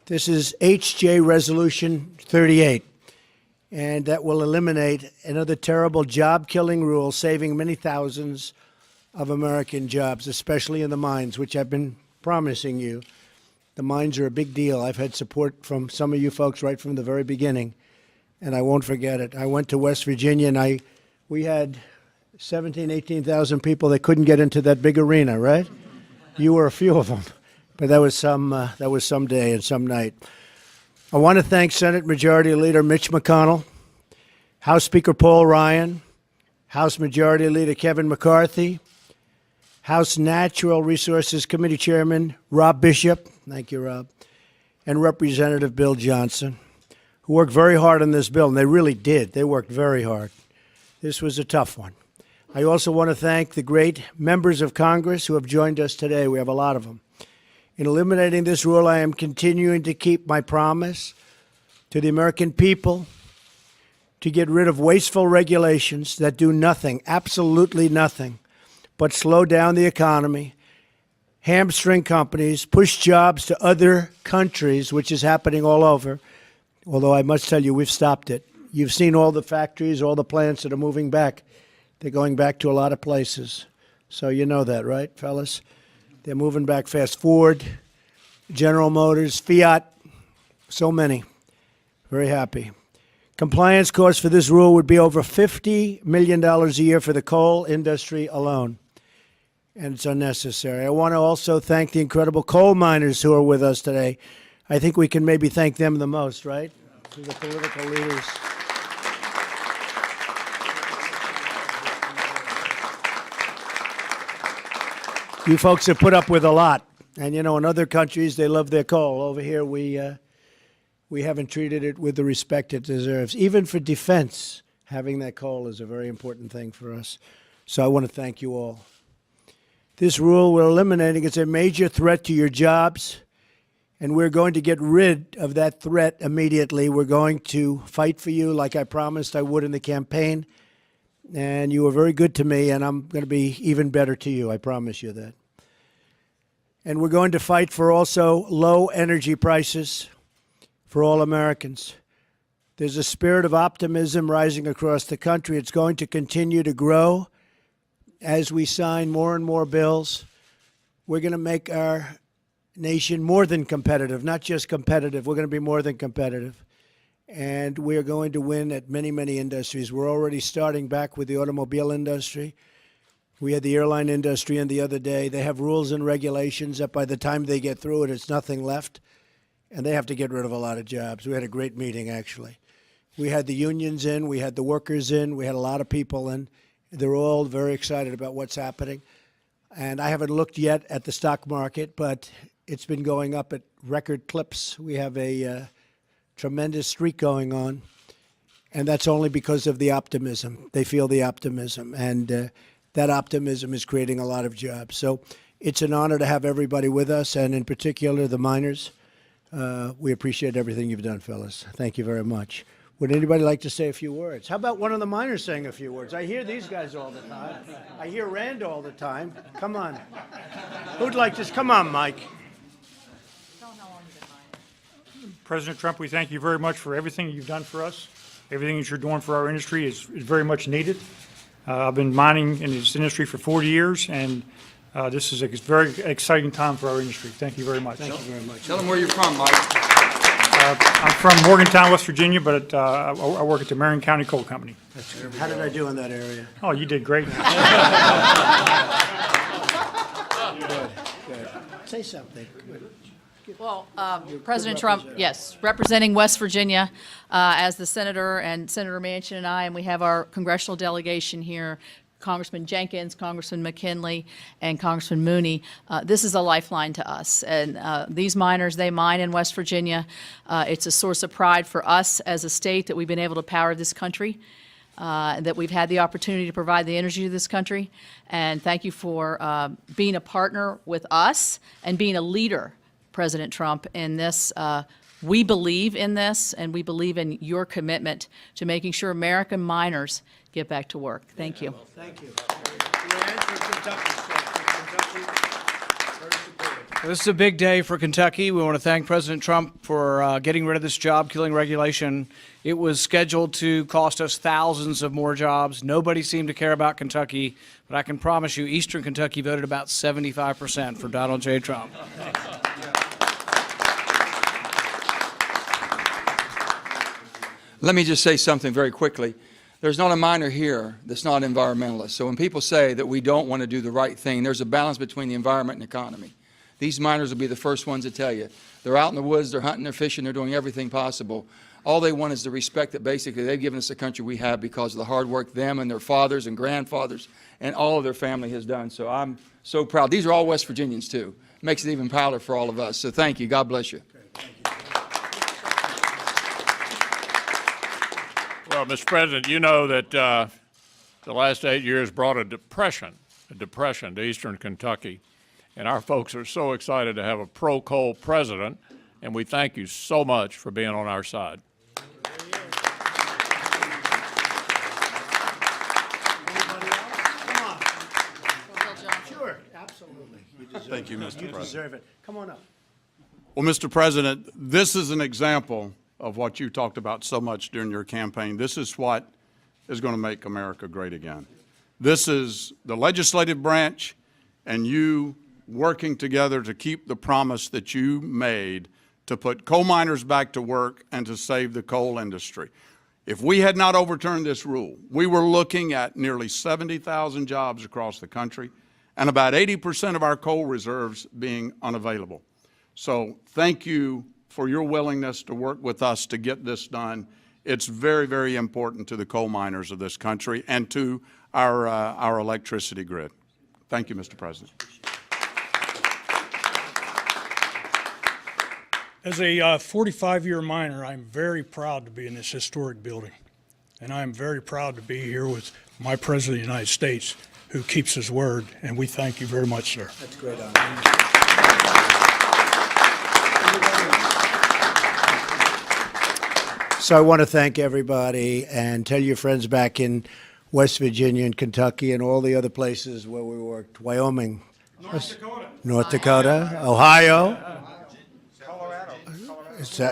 This is HJ Resolution 38, and that will eliminate another terrible job-killing rule, saving many thousands of American jobs, especially in the mines, which I've been promising you. The mines are a big deal. I've had support from some of you folks right from the very beginning, and I won't forget it. I went to West Virginia, and we had 17,000, 18,000 people that couldn't get into that big arena, right? You were a few of them. But that was some day and some night. I want to thank Senate Majority Leader Mitch McConnell, House Speaker Paul Ryan, House Majority Leader Kevin McCarthy, House Natural Resources Committee Chairman Rob Bishop, thank you, Rob, and Representative Bill Johnson, who worked very hard on this bill, and they really did. They worked very hard. This was a tough one. I also want to thank the great members of Congress who have joined us today. We have a lot of them. In eliminating this rule, I am continuing to keep my promise to the American people to get rid of wasteful regulations that do nothing, absolutely nothing, but slow down the economy, hamstring companies, push jobs to other countries, which is happening all over, although I must tell you, we've stopped it. You've seen all the factories, all the plants that are moving back. They're going back to a lot of places. So you know that, right, fellas? They're moving back fast. Ford, General Motors, Fiat, so many. Very happy. Compliance costs for this rule would be over $50 million a year for the coal industry alone, and it's unnecessary. I want to also thank the incredible coal miners who are with us today. I think we can maybe thank them the most, right? To the political leaders. You folks have put up with a lot. And, you know, in other countries, they love their coal. Over here, we haven't treated it with the respect it deserves. Even for defense, having that coal is a very important thing for us. So I want to thank you all. This rule we're eliminating is a major threat to your jobs, and we're going to get rid of that threat immediately. We're going to fight for you like I promised I would in the campaign. And you were very good to me, and I'm going to be even better to you. I promise you that. And we're going to fight for also low energy prices for all Americans. There's a spirit of optimism rising across the country. It's going to continue to grow as we sign more and more bills. We're going to make our nation more than competitive, not just competitive. We're going to be more than competitive. And we are going to win at many, many industries. We're already starting back with the automobile industry. We had the airline industry in the other day. They have rules and regulations that by the time they get through it, it's nothing left. And they have to get rid of a lot of jobs. We had a great meeting, actually. We had the unions in. We had the workers in. We had a lot of people in. They're all very excited about what's happening. And I haven't looked yet at the stock market, but it's been going up at record clips. We have a tremendous streak going on, and that's only because of the optimism. They feel the optimism, and that optimism is creating a lot of jobs. So it's an honor to have everybody with us, and in particular the miners. We appreciate everything you've done, fellas. Thank you very much. Would anybody like to say a few words? How about one of the miners saying a few words? I hear these guys all the time. I hear Rand all the time. Come on. Who'd like to? Come on, Mike. President Trump, we thank you very much for everything you've done for us. Everything that you're doing for our industry is very much needed. I've been mining in this industry for 40 years, and this is a very exciting time for our industry. Thank you very much. Thank you very much. Tell them where you're from, Mike. I'm from Morgantown, West Virginia, but I work at the Marion County Coal Company. How did I do in that area? Oh, you did great. Good. Say something. Well, President Trump, yes, representing West Virginia as the senator and Senator Manchin and I, and we have our congressional delegation here, Congressman Jenkins, Congressman McKinley, and Congressman Mooney. This is a lifeline to us. And these miners, they mine in West Virginia. It's a source of pride for us as a state that we've been able to power this country, that we've had the opportunity to provide the energy to this country. And thank you for being a partner with us and being a leader, President Trump, in this. We believe in this, and we believe in your commitment to making sure American miners get back to work. Thank you. Thank you. Your answer is Kentucky, very supportive. This is a big day for Kentucky. We want to thank President Trump for getting rid of this job-killing regulation. It was scheduled to cost us thousands of more jobs. Nobody seemed to care about Kentucky, but I can promise you Eastern Kentucky voted about 75% for Donald J. Trump. Let me just say something very quickly. There's not a miner here that's not an environmentalist. So when people say that we don't want to do the right thing, there's a balance between the environment and economy. These miners will be the first ones to tell you. They're out in the woods, they're hunting, they're fishing, they're doing everything possible. All they want is the respect that basically they've given us the country we have because of the hard work them and their fathers and grandfathers and all of their family has done. So I'm so proud. These are all West Virginians too. Makes it even prouder for all of us. So thank you. God bless you. Well, Mr. President, you know that the last 8 years brought a depression to Eastern Kentucky. And our folks are so excited to have a pro-coal president, and we thank you so much for being on our side. Sure, absolutely. Thank you, Mr. President. You deserve it. Come on up. Well, Mr. President, this is an example of what you talked about so much during your campaign. This is what is going to make America great again. This is the legislative branch and you working together to keep the promise that you made to put coal miners back to work and to save the coal industry. If we had not overturned this rule, we were looking at nearly 70,000 jobs across the country and about 80% of our coal reserves being unavailable. So thank you for your willingness to work with us to get this done. It's very, very important to the coal miners of this country and to our electricity grid. Thank you, Mr. President. As a 45-year miner, I'm very proud to be in this historic building. And I'm very proud to be here with my President of the United States, who keeps his word. And we thank you very much, sir. That's great honor. So I want to thank everybody and tell your friends back in West Virginia and Kentucky and all the other places where we worked, Wyoming, North Dakota, Ohio.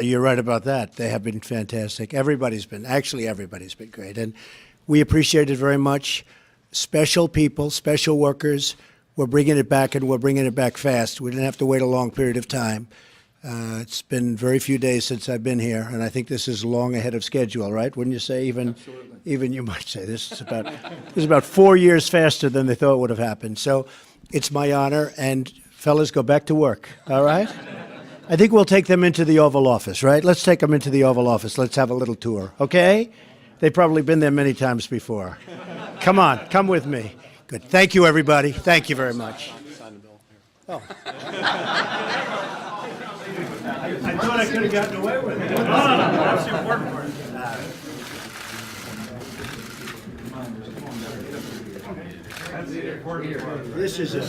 You're right about that. They have been fantastic. Everybody's been great. And we appreciate it very much. Special people, special workers, we're bringing it back and we're bringing it back fast. We didn't have to wait a long period of time. It's been very few days since I've been here, and I think this is long ahead of schedule, right? Wouldn't you say? Even you might say this is about 4 years faster than they thought would have happened. So it's my honor, and fellas, go back to work, all right? I think we'll take them into the Oval Office, right? Let's take them into the Oval Office. Let's have a little tour, okay? They've probably been there many times before. Come on, come with me. Good. Thank you, everybody. Thank you very much. Oh. I thought I could have gotten away with it. No, that's the important part. This is it.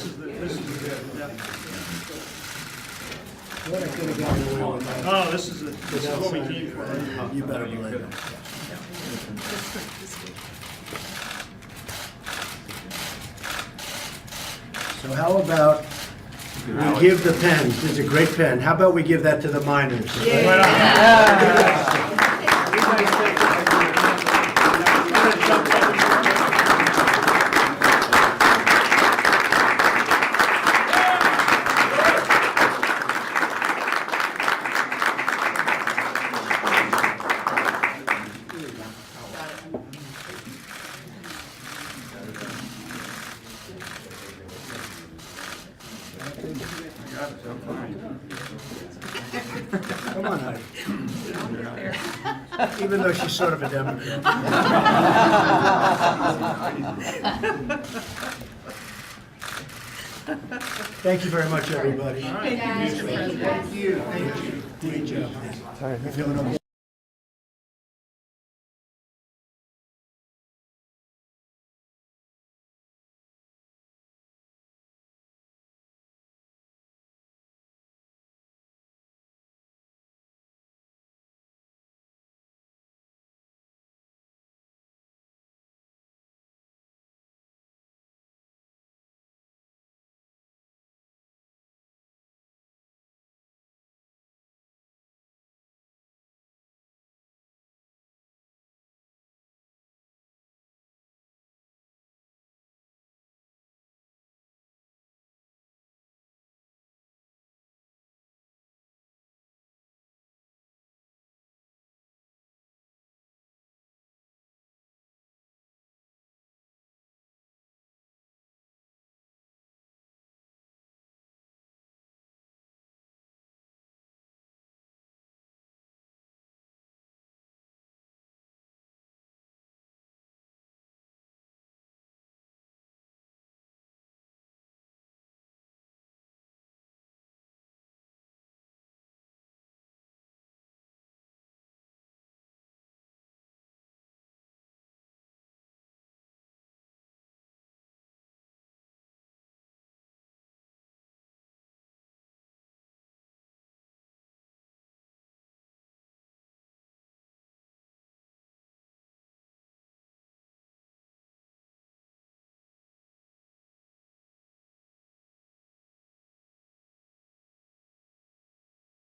What I could have gotten away with that. No, this is what we keep for. You better believe it. So how about we give the pen, this is a great pen, how about we give that to the miners? Come on, honey. Even though she's sort of a Democrat. Thank you very much, everybody. Thank you. Thank you. Great job. Sorry.